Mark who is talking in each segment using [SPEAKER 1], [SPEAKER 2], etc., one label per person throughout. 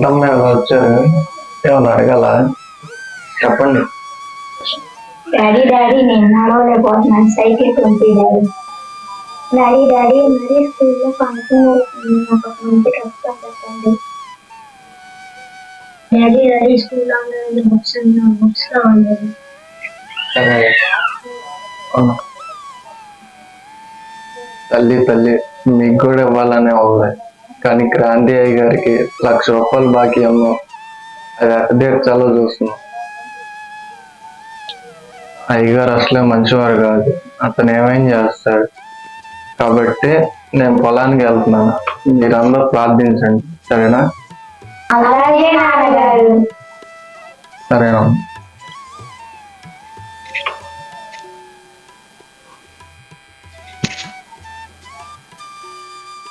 [SPEAKER 1] ఏంటమ్మా ఇలా వచ్చారు? ఏమన్నా అడగాల? చెప్పండి.
[SPEAKER 2] డాడీ డాడీ నేను నడవలేకపోతున్నాను, సైకిల్ కొంటే డాడీ. డాడీ డాడీ మరి స్కూల్లో ఫంక్షన్ అవుతుంది, నాకు ఒక మంచి డ్రెస్ పెట్టండి. డాడీ డాడీ స్కూల్లో బుక్స్ బుక్స్ కావాలి.
[SPEAKER 1] తల్లి తల్లి మీకు కూడా ఇవ్వాలనే ఉంది, కానీ క్రాంతి అయ్య గారికి 1,00,000 రూపాయలు బాకీ అన్నాం. అది అడ్డేర్చాలో చూస్తున్నాం. అయ్యగారు అసలే మంచివారు కాదు, అతను ఏమేం చేస్తాడు. కాబట్టి నేను పొలానికి వెళ్తున్నాను, మీరందరూ ప్రార్థించండి, సరేనా?
[SPEAKER 2] అలాగే నాన్నగారు.
[SPEAKER 1] సరేనా?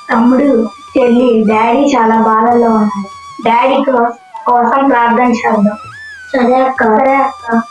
[SPEAKER 2] తమ్ముడు చెల్లి డాడీ చాలా బాధల్లో ఉన్నారు, డాడీ కోసం ప్రార్థన చేద్దాం. సరే అక్క. సరే అక్క.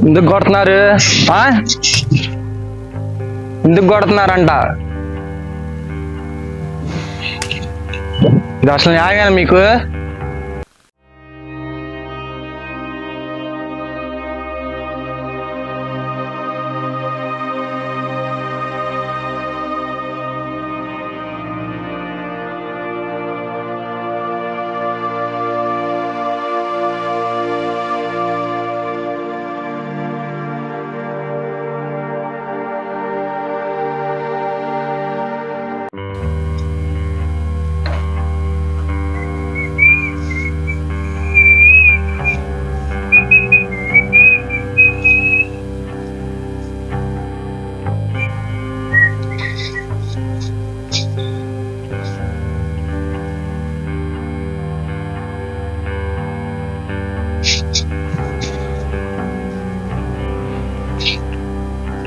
[SPEAKER 3] ఎందుకు కొడుతున్నారు? ఎందుకు కొడుతున్నారంట? ఇది అసలు న్యాయమేనా మీకు?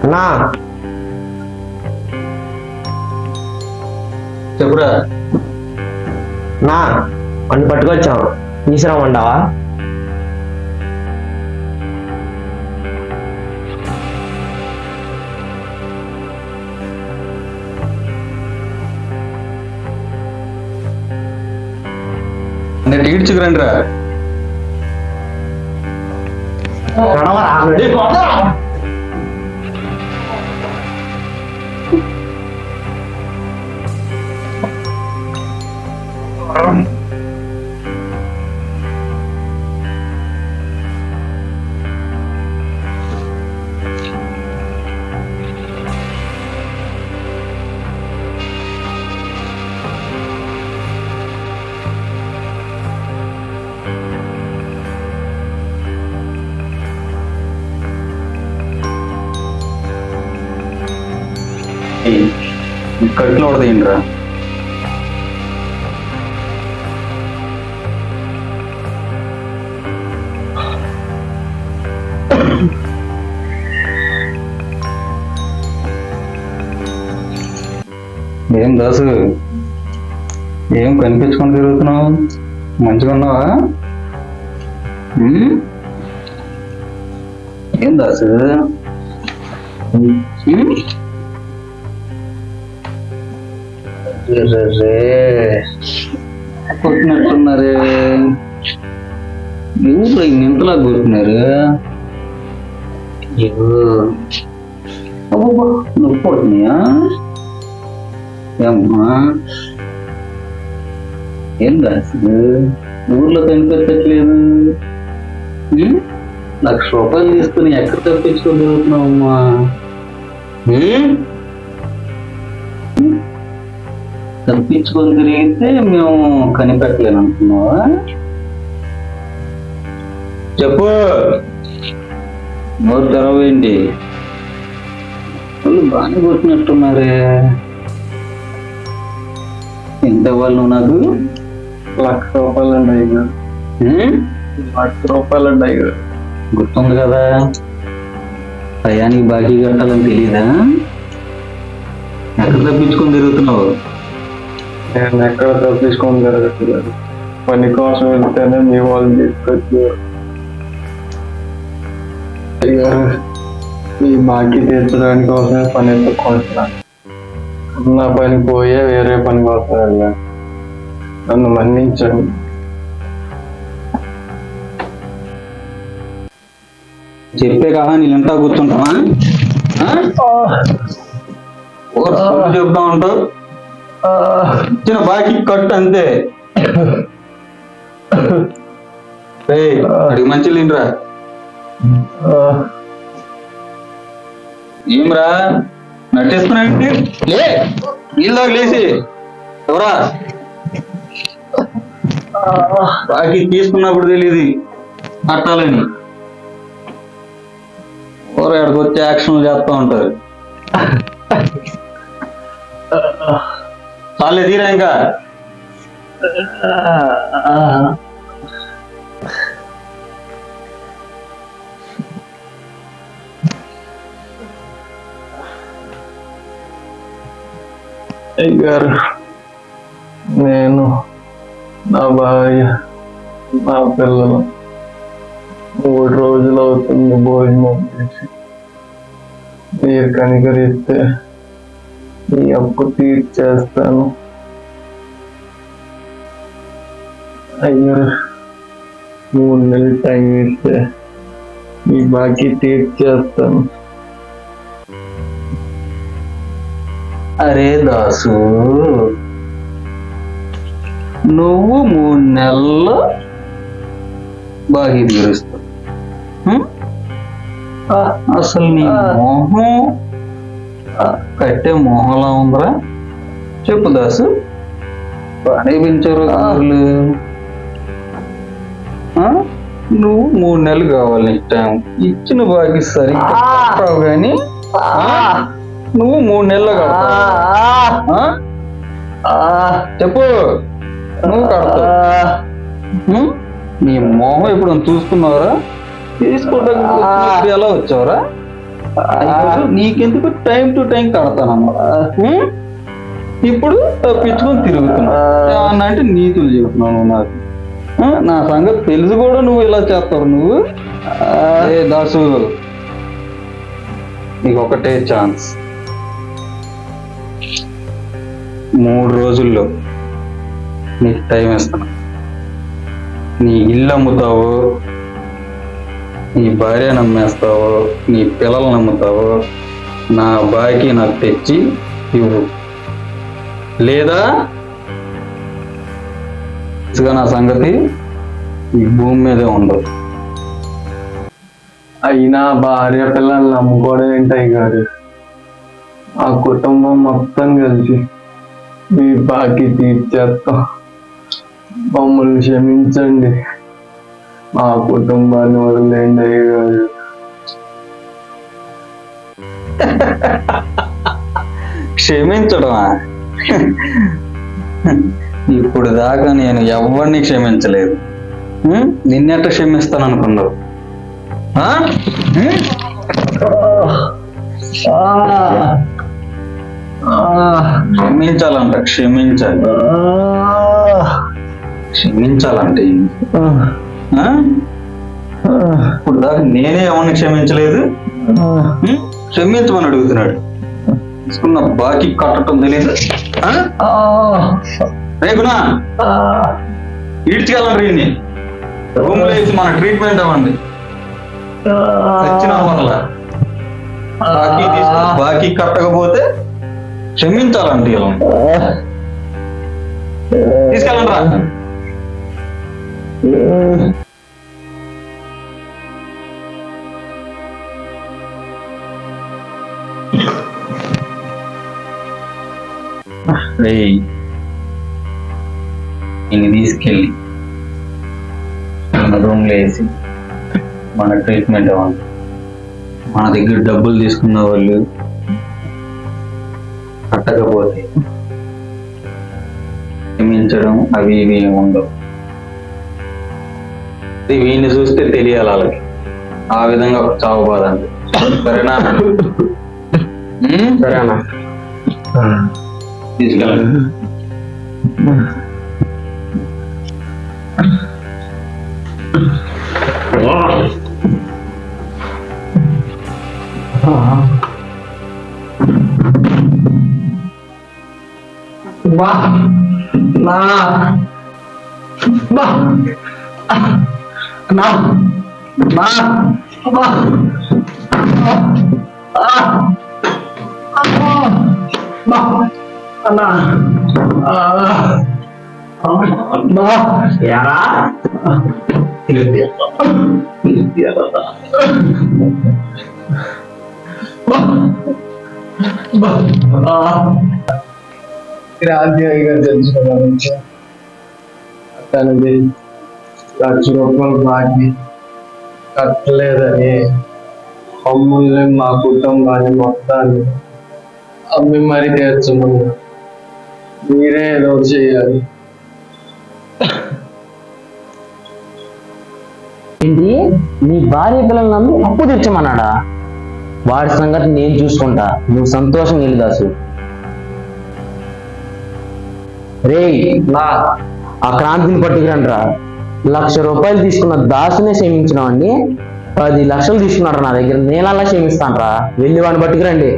[SPEAKER 4] అన్నా చెప్పురా. నా అన్ని పట్టుకొచ్చాం, తీసుకురామంటావా?
[SPEAKER 1] నేను ఈడ్చుకురండి రా.
[SPEAKER 5] కట్లో ఉడదీయండిరా. ఏం దాసు, ఏం కనిపించుకొని తిరుగుతున్నావు? మంచిగా ఉన్నావా? ఏం దాసు కొట్టినట్టున్నారే, ఊళ్ళో ఇంతలా కొట్టినారు. నువ్వు కొట్టినాయా? ఏమ్మా ఏం దాసు ఊర్లో కనిపించట్లేదు? 1,00,000 రూపాయలు తీసుకుని ఎక్కడ తప్పించుకొని తిరుగుతున్నావమ్మా? తప్పించుకొని తిరిగితే మేము కనిపెట్టలేను అనుకున్నావా? చెప్పు, నోరు తెరవేంటి? వాళ్ళు బాగానే కొట్టినట్టున్నారే. ఎంత వాళ్ళు నాకు?
[SPEAKER 1] 1,00,000 రూపాయలండి అయ్యారు. 1,00,000 రూపాయలండి అయ్యారు.
[SPEAKER 5] గుర్తుంది కదా, టయానికి బాకీ కట్టాలని తెలీదా? ఎక్కడ తప్పించుకొని తిరుగుతున్నావు?
[SPEAKER 1] నేను ఎక్కడ తప్పించుకొని జరుగుతున్నారు. పని కోసం వెళ్తేనే మీ వాళ్ళు తీసుకొచ్చారు. అయ్యారు, ఈ బాకీ తీర్చడానికి కోసమే పని ఎత్తుకుంటున్నాను. ఉన్న పని పోయే వేరే పని కోసం వెళ్ళాను. నన్ను మన్నించండి.
[SPEAKER 5] చెప్పే కదా నీ ఇంటా కూర్చుంటావా? చెప్తా ఉంటావు, ఇచ్చిన బాకీ కట్టు అంతే. అడిగి మంచి తిండ్రా. ఏమ్రా నటిస్తున్నాయండి? లే, నీళ్ళదాకా లేచి ఎవరా? బాకీ తీసుకున్నప్పుడు తెలియదు కట్టాలని, ఎవరు ఎక్కడికి వచ్చి యాక్షన్ చేస్తూ ఉంటారు. చాలే తీరా ఇంకా.
[SPEAKER 1] అయ్యారు, నేను, నా భార్య, నా పిల్లలు 3 రోజులు అవుతుంది భోజనం చేసి. మీరు కనికరిస్తే ఈ అప్పు తీర్చేస్తాను. అయ్యారు, 3 నెలలు టైం ఇస్తే ఈ బాకీ తీర్చేస్తాను.
[SPEAKER 5] అరే దాసు, నువ్వు 3 నెలల్లో బాకీ తీరుస్తావు. అసలు నీ మోహం కట్టే మోహంలా ఉందిరా. చెప్పు దాసు, బాగానే పెంచారు వాళ్ళు. నువ్వు 3 నెలలు కావాలి నెక్స్ట్ టైం. ఇచ్చిన బాకీ సరిగ్గా కట్టావు కానీ నువ్వు 3 నెలలు కడతావు. చెప్పు, నువ్వు కడతావు. నీ మొహం ఎప్పుడు చూసుకున్నావురా? తీసుకోవడానికి ఎలా వచ్చావురా? నీకెందుకు టైం టు టైం కడతానమ్మా. ఇప్పుడు తప్పించుకొని తిరుగుతున్నావు అంటే నీతులు చెబుతున్నావు నాకు. నా సంగతి తెలుసు కూడా నువ్వు ఇలా చేస్తావు. నువ్వు ఏ దాసు, నీకు ఒకటే ఛాన్స్. 3 రోజుల్లో నీకు టైం ఇస్తాను. నీ ఇల్లు అమ్ముతావు, నీ భార్య నమ్మేస్తావు, నీ పిల్లలు నమ్ముతావు, నా బాకీ నాకు తెచ్చి ఇవ్వు. లేదా నా సంగతి ఈ భూమి మీదే ఉండదు.
[SPEAKER 1] అయినా భార్య పిల్లల్ని నమ్ముకోవడం ఏంటయ్య గారు? ఆ కుటుంబం మొత్తం కలిసి మీ బాకీ తీర్చేస్తాం. మమ్మల్ని క్షమించండి. మా కుటుంబాన్ని వదిలేండి అయ్య గారు.
[SPEAKER 5] క్షమించడమా? ఇప్పుడు దాకా నేను ఎవరిని క్షమించలేదు. నిన్నెట్ట క్షమిస్తాను అనుకున్నావు? క్షమించాలంట, క్షమించాలంటే ఇప్పుడు దాకా నేనే ఎవరిని క్షమించలేదు, క్షమించమని అడుగుతున్నాడు. తీసుకున్న బాకీ కట్టడం తెలీదు. రేపునా ఈడ్చుకెళ్ళండి రీని రూమ్ లో వేసి మన ట్రీట్మెంట్ అవ్వండి. వచ్చిన వల్ల బాకీ కట్టకపోతే క్షమించాలండి. తీసుకెళ్ళండి రా. ఇన్ని తీసుకెళ్ళి మన రూమ్ లో వేసి మన ట్రీట్మెంట్ అవ్వాలి. మన దగ్గర డబ్బులు తీసుకున్న వాళ్ళు కట్టకపోతే క్షమించడం అవి ఇవి ఉండవు. వీడిని చూస్తే తెలియాలి వాళ్ళకి ఆ విధంగా ఒక చావు బాధ అంటే. సరేనా?
[SPEAKER 4] సరేనా?
[SPEAKER 5] తీసుకెళ్ళండి.
[SPEAKER 1] రాజ్యాంగంగా తెలుసుకోవాలి. తనది ₹1,00,000 బాకీ కట్టలేదని అమ్ముల్ని మా కుటుంబాన్ని మొత్తాన్ని అమ్మి మరి తీర్చమన్నా. మీరే ఏదో చేయాలి.
[SPEAKER 4] ఏంటి, నీ భార్య పిల్లలు నమ్మి అప్పు తెచ్చమన్నాడా? వాడి సంగతి నేను చూసుకుంటా, నువ్వు సంతోషం వెళ్ళి దాసు. రేయ్, ఆ క్రాంతిని పట్టుకురండి రా. ₹1,00,000 తీసుకున్న దాసునే క్షమించినావండి, 10 లక్షలు తీసుకున్నాడు నా దగ్గర. నేను అలా క్షమిస్తాను రా. వెళ్ళి వాడిని పట్టుకురండి.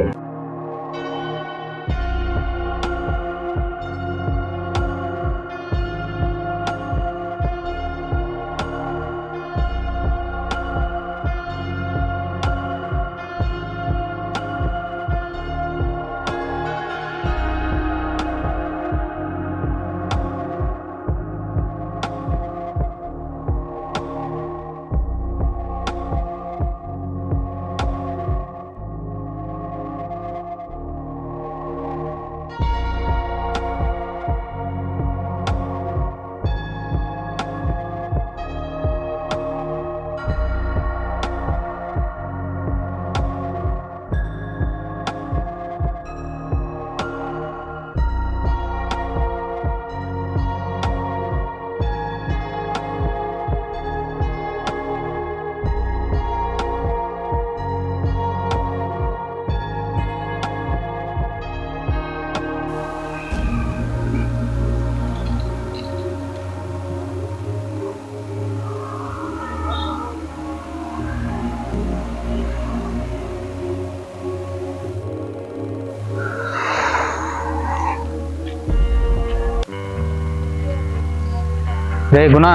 [SPEAKER 3] రే గుణ,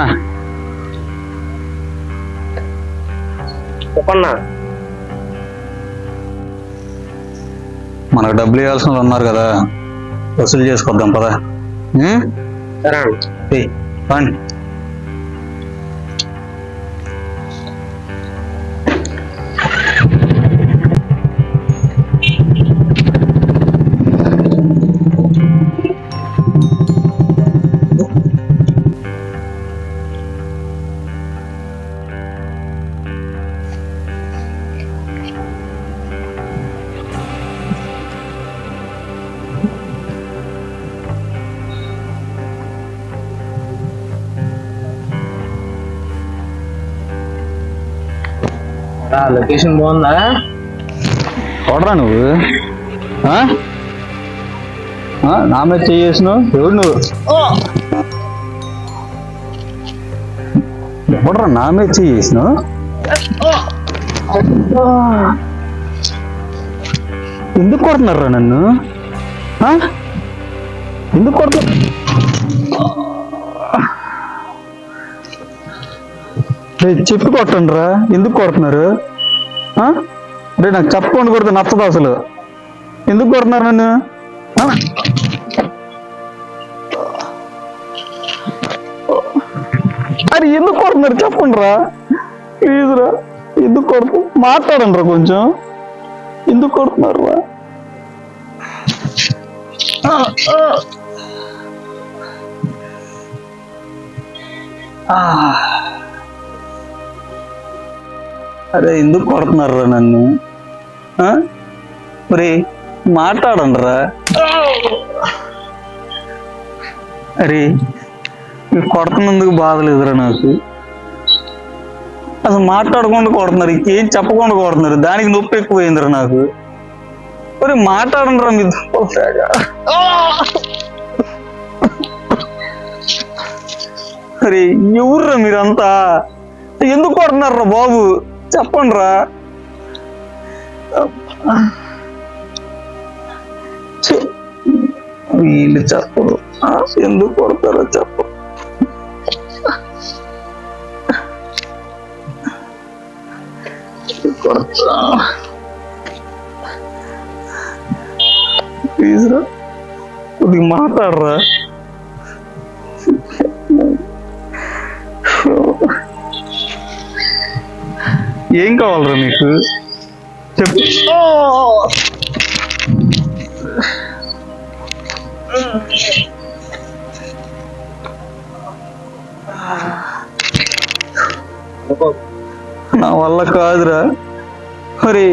[SPEAKER 4] చెప్పన్నా.
[SPEAKER 5] మనకు డబ్బులు ఇవ్వాల్సిన వాళ్ళు ఉన్నారు కదా, వసూలు చేసుకొద్దాం పదా. రండి.
[SPEAKER 4] లొకేషన్ బాగుందా?
[SPEAKER 5] చూడరా నువ్వు నా మీద చేసినావు ఎవడు నువ్వు? ఎవడరా నా మీద చేసినావు? ఎందుకు కొడుతున్నారా నన్ను? ఎందుకు కొడుతున్నా? చెప్పి కొట్టండి రా, ఎందుకు కొడుతున్నారు? రే నాకు చెప్పకుండా కొడితే నచ్చదు అసలు. ఎందుకు కొడుతున్నారు నన్ను? అరే ఎందుకు కొడుతున్నారు చెప్పండి రా, ప్లీజ్ రా. ఎందుకు కొడుతు మాట్లాడండి రా కొంచెం. ఎందుకు కొడుతున్నారు రా? అరే ఎందుకు కొడుతున్నారు రా నన్ను? మరి మాట్లాడండి రా. అరే మీరు కొడుతున్నందుకు బాధలేదురా నాకు. అసలు మాట్లాడకుండా కొడుతున్నారు, ఇంకేం చెప్పకుండా కొడుతున్నారు, దానికి నొప్పి ఎక్కువైందిరా నాకు. మరి మాట్లాడండి రా మీరు. అరే ఎవర్రా మీరంతా? ఎందుకు కొడుతున్నారా బాబు చెప్పండి రా. వీళ్ళు చెప్పరు, ఎందుకు కొడతారో చెప్పు. కొడతా ప్లీజ్ రా, కొద్దిగా మాట్లాడరా. ఏం కావాలరా మీకు చెప్పు. నా వల్ల కాదురా. అరే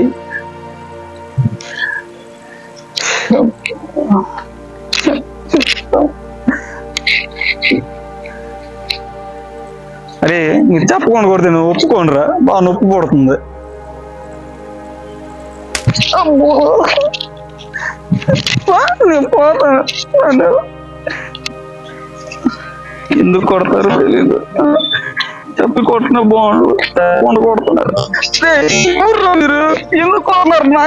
[SPEAKER 5] అరే మీరు చెప్పకుండా కొడితే నువ్వు ఒప్పుకోండి రా, బాగా నొప్పి పడుతుంది. నేను పోతాను. ఎందుకు కొడతారో తెలీదు, చెప్పి కొట్టినా బాగుండు, తప్పకుండా కొడుతున్నారు. మీరు ఎందుకు కొడుతున్నారు నా?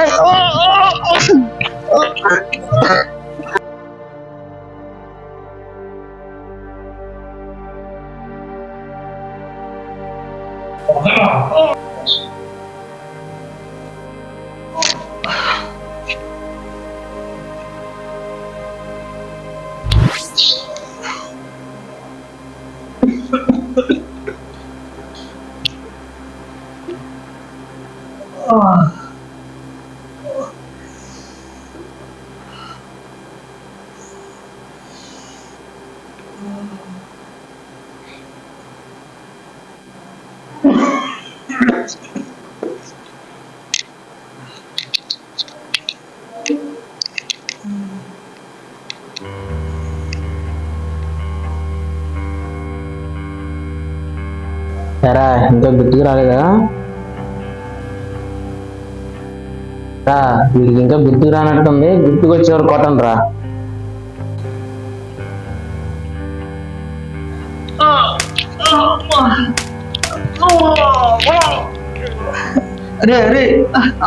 [SPEAKER 4] సరే ఇంకా గుర్తుకు రాలేదా? వీడికి ఇంకా గుర్తుకు రానట్టుంది, గుర్తుకు వచ్చేవారు కొట్టండి రా.
[SPEAKER 5] అరే అరే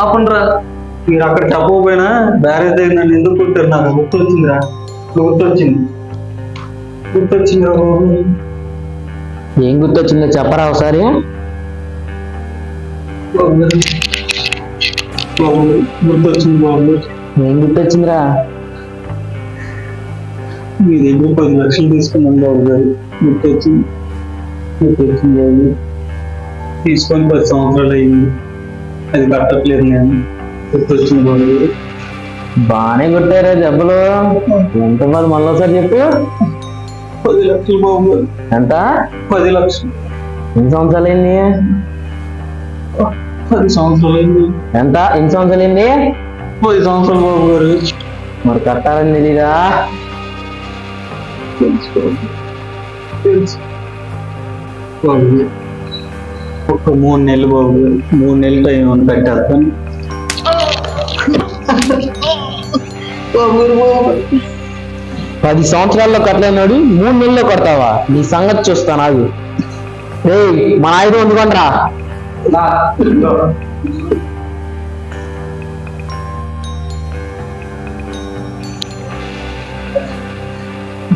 [SPEAKER 5] ఆపండి రా. మీరు అక్కడ చెప్పకపోయినా బ్యారేజ్ దగ్గర నన్ను ఎందుకు కొట్టారు? నాకు గుర్తొచ్చిందిరా, గుర్తొచ్చింది.
[SPEAKER 4] ఏం గుర్తొచ్చిందో చెప్పరా ఒకసారి.
[SPEAKER 5] గుర్తొచ్చింది బాబు.
[SPEAKER 4] ఏం గుర్తొచ్చిందిరా?
[SPEAKER 5] మీ దగ్గర 10 లక్షలు తీసుకున్నాను బాబు గారు. గుర్తొచ్చింది బాబు. తీసుకొని 10 సంవత్సరాలు అయింది, అది కట్టట్లేదు నేను. గుర్తొచ్చింది బాబు గారు.
[SPEAKER 4] బాగానే కొట్టారా దెబ్బలు. ఎంత మరి మళ్ళీ ఒకసారి చెప్పు.
[SPEAKER 5] 10 లక్షలు బాబు గారు.
[SPEAKER 4] ఎంత?
[SPEAKER 5] 10 లక్షలు.
[SPEAKER 4] ఎన్ని సంవత్సరాలు అయింది?
[SPEAKER 5] 10 సంవత్సరాలు అయింది.
[SPEAKER 4] ఎంత? ఎన్ని సంవత్సరాలు అయింది?
[SPEAKER 5] 10 సంవత్సరాలు బాబు గారు.
[SPEAKER 4] మరి కట్టాలని తెలీదా?
[SPEAKER 5] తెలుసు బాబు. ఒక 3 నెలలు బాబు గారు, 3 నెలలు టైం అని పెట్టేస్తాను. బాబు గారు, బాబు గారు.
[SPEAKER 4] 10 సంవత్సరాల్లో కట్టలేనాడు 3 నెలల్లో కడతావా? నీ సంగతి చూస్తాను ఆగు. రేయ్ మన ఆయుధం ఎందుకంటరా?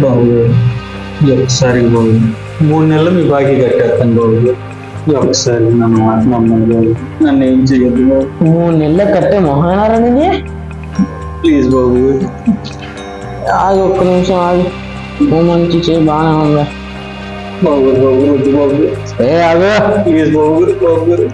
[SPEAKER 5] బాబు గారు, ఒకసారి బాబు 3 నెలలు మీ బాకీ కట్టేస్తాను బాబు గారు. ఒకసారి నన్ను మాట నమ్మను బాబు, నన్ను ఏం చేయొద్దు బాబు.
[SPEAKER 4] 3 నెలల్లో కట్టే మొహానారని
[SPEAKER 5] ప్లీజ్ బాబు గారు.
[SPEAKER 4] ఆగు, ఒక్క నిమిషం ఆగు. నువ్వు మంచి చేయి బాగానే ఉందా?
[SPEAKER 5] బాబు గారు, బాబు గారు, వద్దు బాబు గారు.
[SPEAKER 4] ఆగు.
[SPEAKER 5] ప్లీజ్ బాబు గారు, బాబు గారు.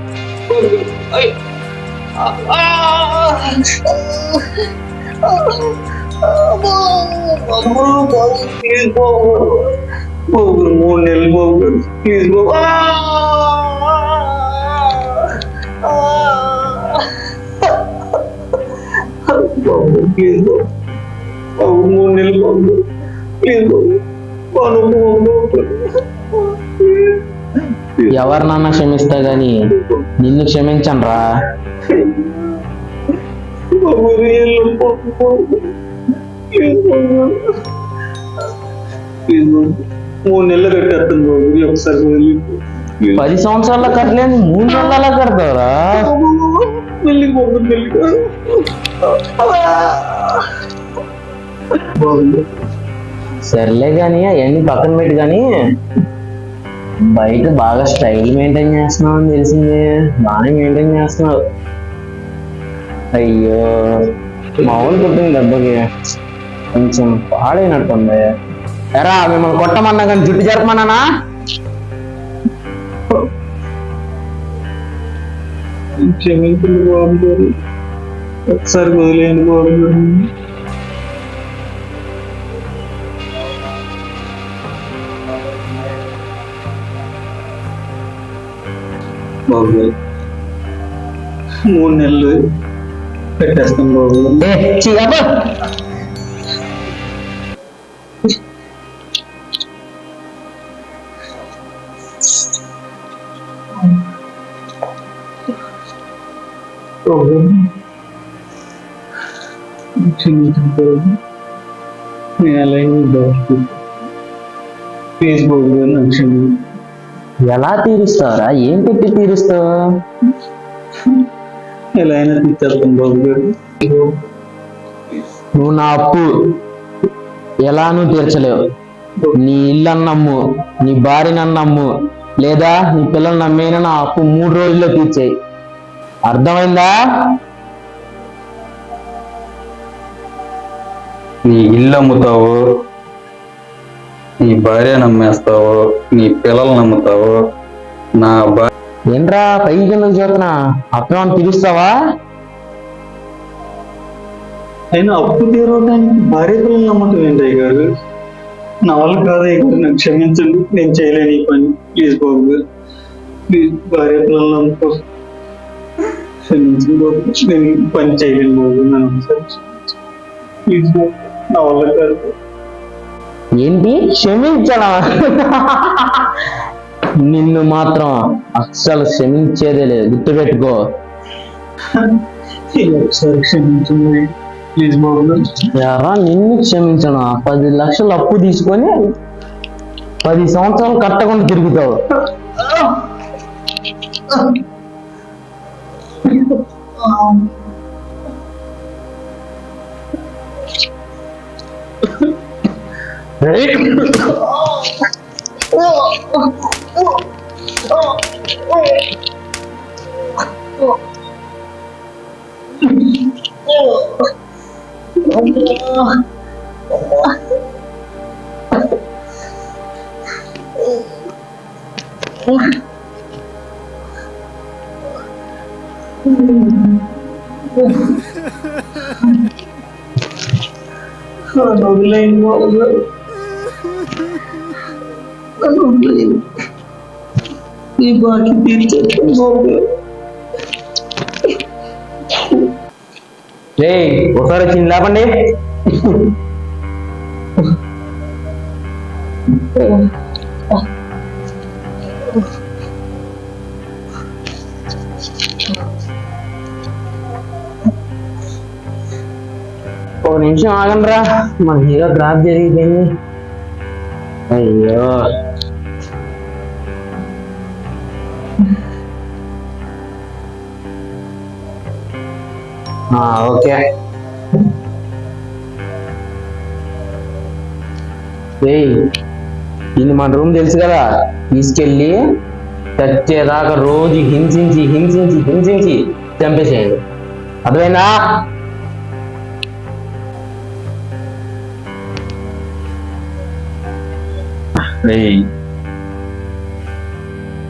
[SPEAKER 5] ప్లీజ్ బాబు గారు. బాబు గారు, 3 నెలలు బాబు గారు. ప్లీజ్ బాబు. బాబు గారు, ప్లీజ్ బాబు. బాబు 3 నెలలు బాబు గారు. ప్లీజ్ బాబు. బాబు గారు.
[SPEAKER 4] ఎవరినన్నా క్షమిస్తా గాని నిన్ను క్షమించను రా.
[SPEAKER 5] బాబు గారు, ఏళ్ళు బాబు గారు. ప్లీజ్ బాబు గారు. ప్లీజ్ బాబు. 3 నెలలు కట్టేస్తాను బాబు గారు. ఒకసారి వదిలి.
[SPEAKER 4] 10 సంవత్సరాల్లో కట్టలేదు 3 నెలల్లో కడతావురా?
[SPEAKER 5] మెల్లి బాబు, మెల్లి బాబు.
[SPEAKER 4] సర్లే గాని అవన్నీ పక్కన పెట్టి గాని బయట బాగా స్టైల్ మెయింటైన్ చేస్తున్నావు అని తెలిసింది. బాగానే మెయింటైన్ చేస్తున్నావు. అయ్యో మామూలు పుట్టింది దెబ్బకి కొంచెం పాడైనట్టుంది. ఎరా మిమ్మల్ని కొట్టమన్నా కానీ జుట్టు జరపమన్నానా?
[SPEAKER 5] క్షమించండి బాబు గారు. ఒకసారి వదిలేయండి బాబు గారు. బాబు గారు, 3 నెలలు పెట్టేస్తాం బాబు గారు. బాబు గారు, క్షమించండి బాబు. నేను అలాగే బాబు. ప్లీజ్ బాబు గారు, నాకు క్షమించండి.
[SPEAKER 4] ఎలా తీరుస్తావురా? ఏం పెట్టి తీరుస్తావు?
[SPEAKER 5] ఎలా అయినా తీర్చేస్తాను బాబు గారు.
[SPEAKER 4] నువ్వు నా అప్పు ఎలానూ తీర్చలేవు. నీ ఇల్లు అన్నమ్ము, నీ భార్య నన్నమ్ము, లేదా నీ పిల్లలు నమ్మేనా నా అప్పు 3 రోజుల్లో తీర్చేయి. అర్థమైందా?
[SPEAKER 5] నీ ఇల్లు అమ్ముతావు, నీ భార్య నమ్మేస్తావు, నీ పిల్లలు నమ్ముతావు, నా
[SPEAKER 4] ఏంట్రా పైకి కిందకు చేస్తున్నా? అర్థం పిలుస్తావా?
[SPEAKER 5] అయినా అప్పు తీరవడానికి భార్య పిల్లలు నమ్మటం ఏంటయ్య గారు? నా వల్ల కాదయ్య గారు, నాకు క్షమించండి. నేను చేయలేను ఈ పని. ప్లీజ్ బాబు గారు, ప్లీజ్. భార్య పిల్లలు నమ్ముకో, క్షమించండి బాబు. నేను ఈ పని చేయలేను బాబు. ప్లీజ్ బాబు, నా వల్ల కాదు.
[SPEAKER 4] ఏంటి క్షమించడా? నిన్ను మాత్రం అస్సలు క్షమించేదే లేదు, గుర్తుపెట్టుకో.
[SPEAKER 5] ఒకసారి క్షమించండి ప్లీజ్ బాబు గారు.
[SPEAKER 4] ఎరా నిన్ను క్షమించను? 10 లక్షలు అప్పు తీసుకొని 10 సంవత్సరాలు కట్టకుండా తిరుగుతావు.
[SPEAKER 5] వదిలేయండి బాబు గారు. వదిలేయండి. ఈ బాకీ తీర్చేస్తాను బాబు గారు.
[SPEAKER 4] ఒకసారి వచ్చింది లేపండి. ఒక నిమిషం ఆగండి రా, మన హీరో డ్రాప్ జరిగిపోయింది. అయ్యో ఓకే. ఇది మన రూమ్ తెలుసు కదా, తీసుకెళ్ళి చచ్చేదాకా రోజు హింసించి హింసించి హింసించి చంపేసేయండి, అర్థమైందా?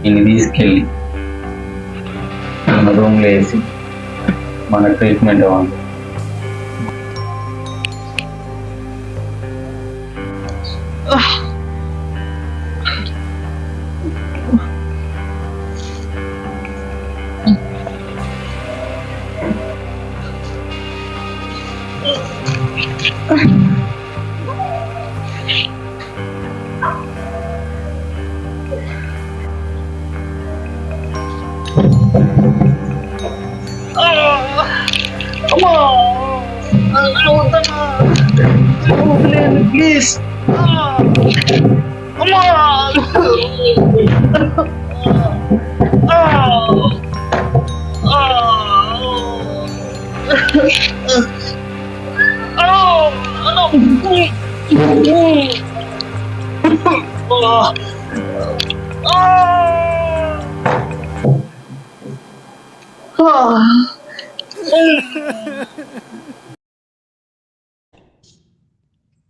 [SPEAKER 5] ఇన్ని తీసుకెళ్ళి మన రూమ్లో వేసి మన ట్రీట్మెంట్ అవ్వాలి.
[SPEAKER 3] ప్లీజ్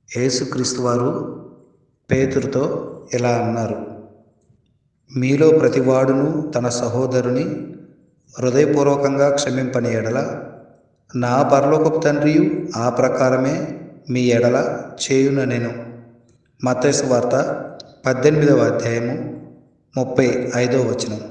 [SPEAKER 6] యేసుక్రీస్తు వారు పేతురుతో ఇలా అన్నారు, మీలో ప్రతివాడును తన సహోదరుని హృదయపూర్వకంగా క్షమింపని ఎడల నా పరలోకపు తండ్రియు ఆ ప్రకారమే మీ ఎడల చేయుననెను. మత్తయి సువార్త 18వ అధ్యాయము 35వ వచనం.